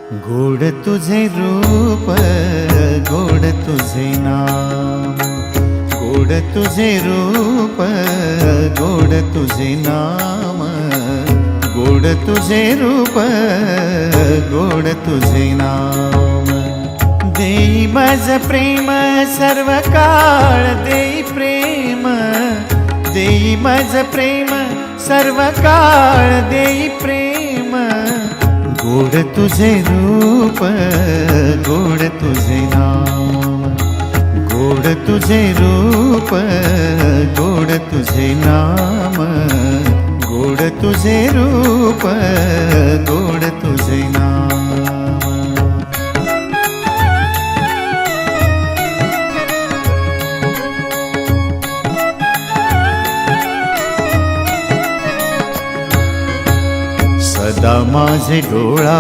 गोड तुझे रूप, गोड तुझे नाम, गोड तुझे रूप, गोड तुझे नाम, गोड तुझे रूप, गोड तुझे नाम। देई माझ प्रेम सर्व काळ, देई प्रेम, देई माझ प्रेम सर्व काळ, देई प्रेम। गोड तुझे रूप, गोड तुझे नाम, गोड तुझे रूप, गोड तुझे नाम, गोड तुझे रूप, गोड तुझे नाम। सदा माझे डोळा